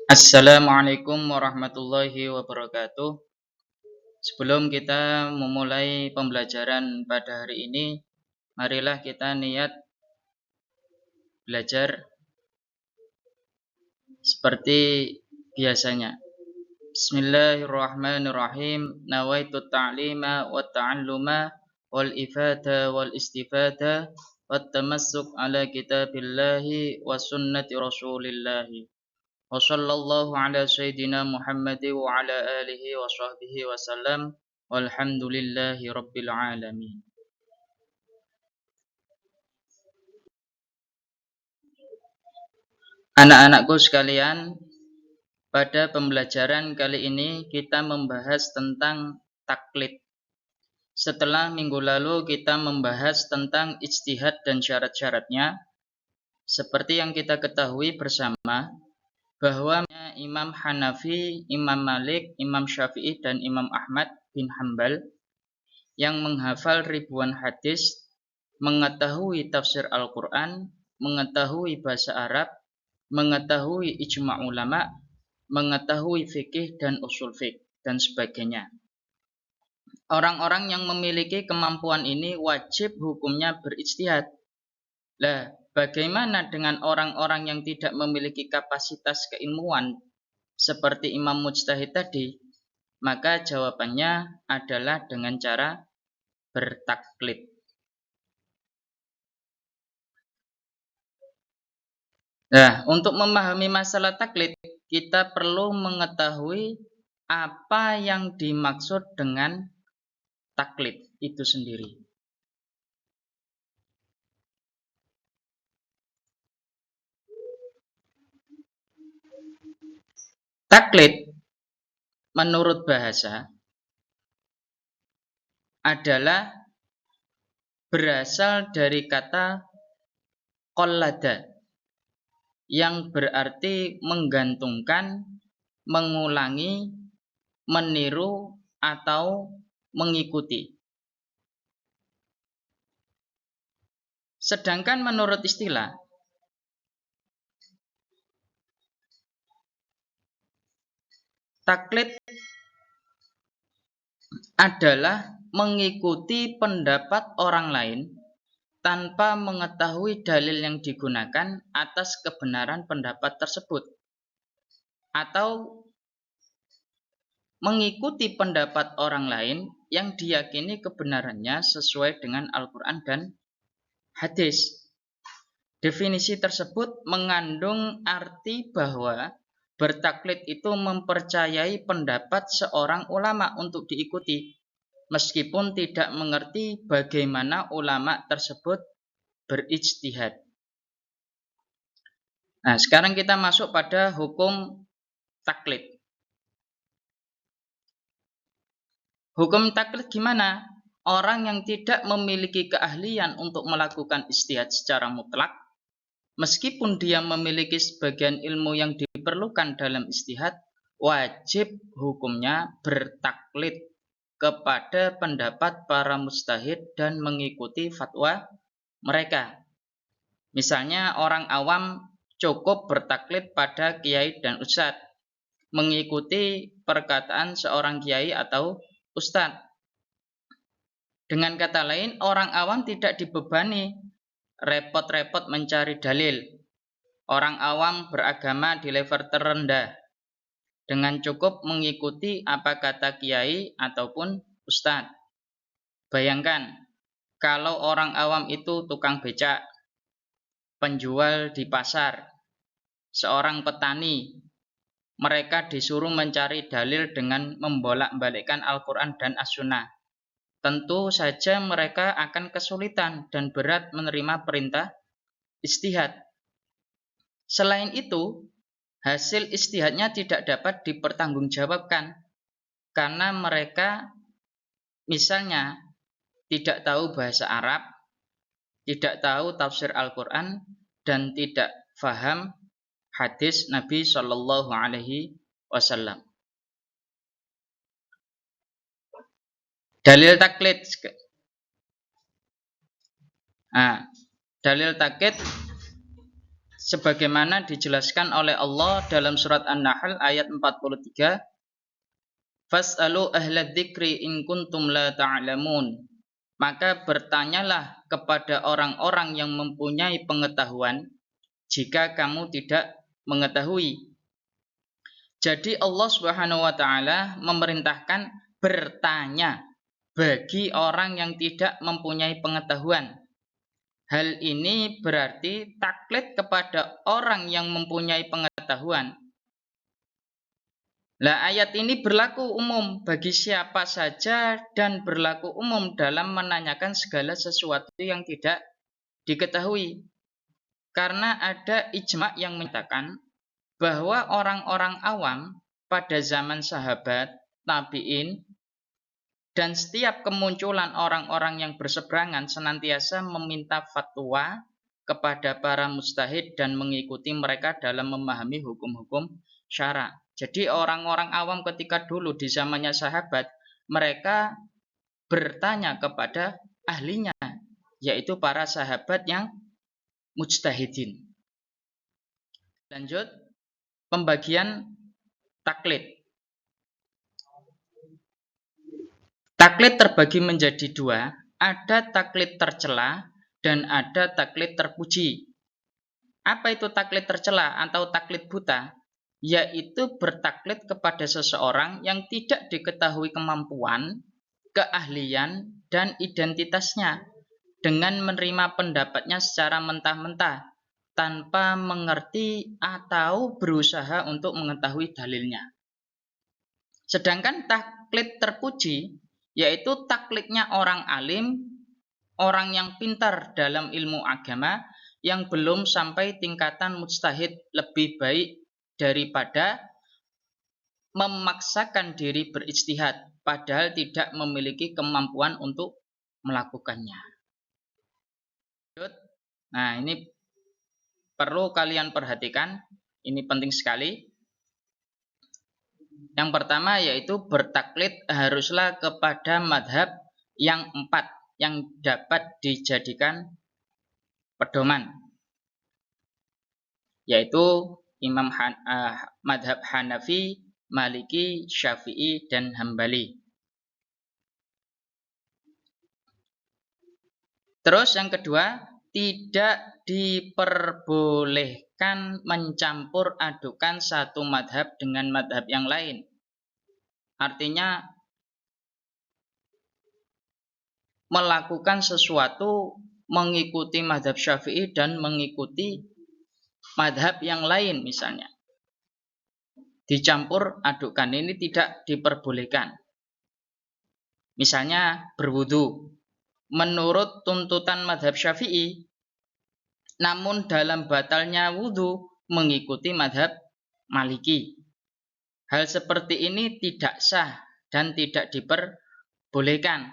Assalamualaikum warahmatullahi wabarakatuh. Sebelum kita memulai pembelajaran pada hari ini, marilah kita niat belajar seperti biasanya. Bismillahirrahmanirrahim. Nawaitu ta'lima wa ta'alluma wal ifada wal istifada wat tamassuk ala kitabillahi wa sunnati rasulillahi. Wa sallallahu ala sayyidina Muhammad wa ala alihi wa sahbihi wa sallam. Walhamdulillahi rabbil alamin. Anak-anakku sekalian, pada pembelajaran kali ini kita membahas tentang taklid. Setelah minggu lalu kita membahas tentang ijtihad dan syarat-syaratnya, seperti yang kita ketahui bersama bahwa Imam Hanafi, Imam Malik, Imam Syafi'i dan Imam Ahmad bin Hambal yang menghafal ribuan hadis, mengetahui tafsir Al-Quran, mengetahui bahasa Arab, mengetahui ijma' ulama, mengetahui fikih dan usul fikih dan sebagainya. Orang-orang yang memiliki kemampuan ini wajib hukumnya berijtihad. Lah, bagaimana dengan orang-orang yang tidak memiliki kapasitas keilmuan seperti Imam Mujtahid tadi? Maka jawabannya adalah dengan cara bertaklid. Nah, untuk memahami masalah taklid, kita perlu mengetahui apa yang dimaksud dengan taklid itu sendiri. Taklid menurut bahasa adalah berasal dari kata qallada yang berarti menggantungkan, mengulangi, meniru atau mengikuti. Sedangkan menurut istilah, taklid adalah mengikuti pendapat orang lain tanpa mengetahui dalil yang digunakan atas kebenaran pendapat tersebut, atau mengikuti pendapat orang lain yang diyakini kebenarannya sesuai dengan Al-Quran dan hadis. Definisi tersebut mengandung arti bahwa bertaklid itu mempercayai pendapat seorang ulama untuk diikuti, meskipun tidak mengerti bagaimana ulama tersebut berijtihad. Nah, sekarang kita masuk pada hukum taklid. Hukum taklid gimana? Orang yang tidak memiliki keahlian untuk melakukan ijtihad secara mutlak, meskipun dia memiliki sebagian ilmu yang diperlukan dalam ijtihad, wajib hukumnya bertaklid kepada pendapat para mujtahid dan mengikuti fatwa mereka. Misalnya orang awam cukup bertaklid pada kiai dan ustadz, mengikuti perkataan seorang kiai atau ustadz. Dengan kata lain, orang awam tidak dibebani repot-repot mencari dalil. Orang awam beragama di level terendah dengan cukup mengikuti apa kata kiai ataupun ustadz. Bayangkan, kalau orang awam itu tukang becak, penjual di pasar, seorang petani, mereka disuruh mencari dalil dengan membolak-balikkan Al-Quran dan As-Sunnah. Tentu saja mereka akan kesulitan dan berat menerima perintah ijtihad. Selain itu, hasil ijtihadnya tidak dapat dipertanggungjawabkan karena mereka misalnya tidak tahu bahasa Arab, tidak tahu tafsir Al-Quran, dan tidak faham hadis Nabi Shallallahu Alaihi Wasallam. Dalil taklid. Nah, dalil taklid sebagaimana dijelaskan oleh Allah dalam surat An-Nahl ayat 43, Fas'alu ahla dzikri in kuntum la ta'lamun. Maka bertanyalah kepada orang-orang yang mempunyai pengetahuan jika kamu tidak mengetahui. Jadi Allah Subhanahu wa taala memerintahkan bertanya bagi orang yang tidak mempunyai pengetahuan. Hal ini berarti taklid kepada orang yang mempunyai pengetahuan. Lah ayat ini berlaku umum bagi siapa saja dan berlaku umum dalam menanyakan segala sesuatu yang tidak diketahui. Karena ada ijma' yang menyatakan bahwa orang-orang awam pada zaman sahabat, tabi'in, dan setiap kemunculan orang-orang yang berseberangan senantiasa meminta fatwa kepada para mujtahid dan mengikuti mereka dalam memahami hukum-hukum syara. Jadi orang-orang awam ketika dulu di zamannya sahabat, mereka bertanya kepada ahlinya, yaitu para sahabat yang mujtahidin. Lanjut, pembagian taklid. Taklid terbagi menjadi dua, ada taklid tercela dan ada taklid terpuji. Apa itu taklid tercela atau taklid buta? Yaitu bertaklid kepada seseorang yang tidak diketahui kemampuan, keahlian, dan identitasnya dengan menerima pendapatnya secara mentah-mentah tanpa mengerti atau berusaha untuk mengetahui dalilnya. Sedangkan taklid terpuji yaitu taklidnya orang alim, orang yang pintar dalam ilmu agama yang belum sampai tingkatan mujtahid lebih baik daripada memaksakan diri berijtihad padahal tidak memiliki kemampuan untuk melakukannya. Nah, ini perlu kalian perhatikan, ini penting sekali. Yang pertama yaitu bertaklid haruslah kepada madhab yang 4 yang dapat dijadikan pedoman, yaitu madhab Hanafi, Maliki, Syafi'i, dan Hambali. Terus yang kedua, tidak diperbolehkan mencampur adukan satu madhab dengan madhab yang lain. Artinya melakukan sesuatu mengikuti madhab Syafi'i dan mengikuti madhab yang lain misalnya. Dicampur adukan ini tidak diperbolehkan. Misalnya berwudu. Menurut tuntutan madhab Syafi'i, namun dalam batalnya wudu mengikuti madhab Maliki. Hal seperti ini tidak sah dan tidak diperbolehkan.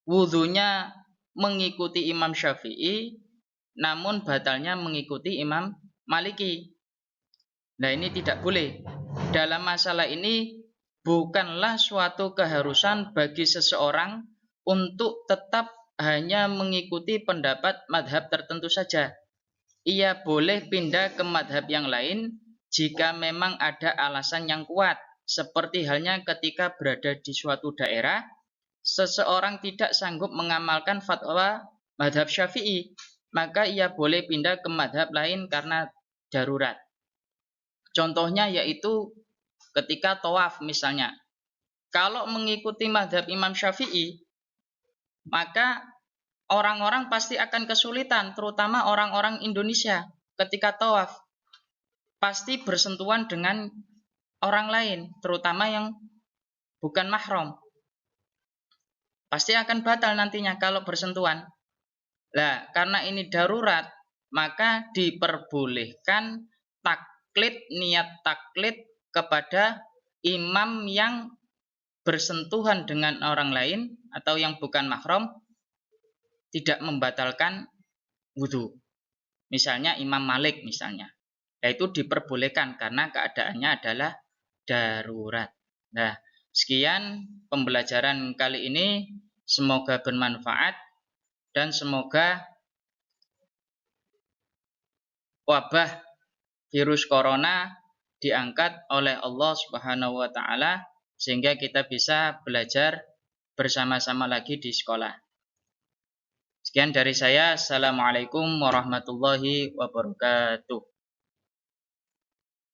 Wudunya mengikuti Imam Syafi'i, namun batalnya mengikuti Imam Maliki. Nah, ini tidak boleh. Dalam masalah ini bukanlah suatu keharusan bagi seseorang untuk tetap hanya mengikuti pendapat madhab tertentu saja. Ia boleh pindah ke madhab yang lain jika memang ada alasan yang kuat. Seperti halnya ketika berada di suatu daerah, seseorang tidak sanggup mengamalkan fatwa madhab Syafi'i, maka ia boleh pindah ke madhab lain karena darurat. Contohnya yaitu ketika tawaf misalnya. Kalau mengikuti madhab Imam Syafi'i, maka orang-orang pasti akan kesulitan, terutama orang-orang Indonesia ketika tawaf. Pasti bersentuhan dengan orang lain, terutama yang bukan mahram. Pasti akan batal nantinya kalau bersentuhan. Nah, karena ini darurat, maka diperbolehkan niat taklid kepada imam yang bersentuhan dengan orang lain atau yang bukan mahram, tidak membatalkan wudu. Misalnya Imam Malik misalnya. Nah, itu diperbolehkan karena keadaannya adalah darurat. Nah, sekian pembelajaran kali ini. Semoga bermanfaat dan semoga wabah virus corona diangkat oleh Allah Subhanahu wa taala sehingga kita bisa belajar bersama-sama lagi di sekolah. Sekian dari saya. Assalamualaikum warahmatullahi wabarakatuh.